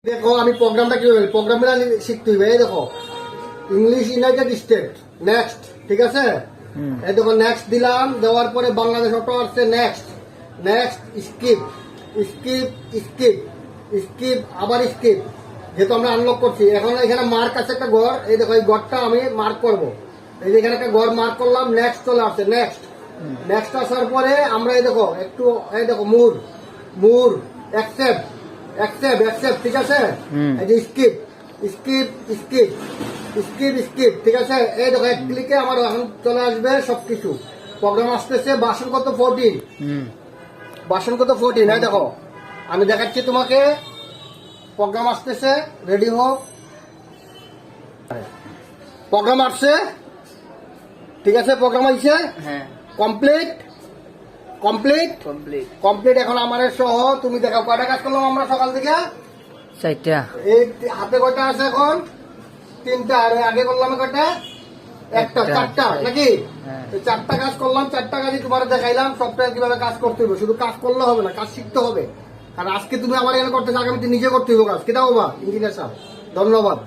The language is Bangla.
দেখো আমি প্রোগ্রামটা কিভাবে প্রোগ্রামটা শিখতে হবে। এই দেখো ইংলিশ ইউনাইটেড স্টেট নেক্সট, ঠিক আছে। এই দেখো নেক্সট দিলাম, দেওয়ার পরে বাংলাদেশ অটো আসছে next, next skip skip skip skip আবার স্কিপ। যেহেতু আমরা আনলক করছি, এখন এখানে মার্ক আছে একটা ঘর, এই দেখো এই ঘরটা আমি মার্ক করব। এই যে এখানে একটা ঘর মার্ক করলাম, নেক্সট চলে আসছে নেক্সট। নেক্সট আসার পরে আমরা এই দেখো একটু এই দেখো মুর মুর অ্যাকসেপ্ট অ্যাকসেপ্ট অ্যাকসেপ্ট, ঠিক আছে। এই যে skip skip skip skip skip, ঠিক আছে। এই দেখো এক ক্লিকে আমার এখন চলে আসবে সবকিছু। প্রোগ্রাম আসতেছে বাসনগত 14, বাসনগত 14। এই দেখো আমি দেখাচ্ছি তোমাকে, প্রোগ্রাম আসতেছে, রেডি হোক। প্রোগ্রাম আসছে, ঠিক আছে। প্রোগ্রাম আসছে, হ্যাঁ কমপ্লিট কমপ্লিট কমপ্লিট কমপ্লিট। এখন আমার সহ তুমি দেখো কয়টা কাজ করলাম আমরা সকাল থেকে। 4টা এই হাতে কয়টা আছে এখন? 3টা। আর আগে করলাম কয়টা? একটা, 4টা নাকি? হ্যাঁ। এই 4টা কাজ করলাম, 4টা কাজই তোমার দেখাইলাম সফটওয়্যার কিভাবে কাজ করতে হবে। শুধু কাজ করলে হবে না, কাজ শিখতে হবে। আর আজকে তুমি আমার এখানে করতেছো, আগামীতে নিজে করতে হবে কাজ। কেটা বাবা ইঞ্জিনিয়ার সাহেব, ধন্যবাদ।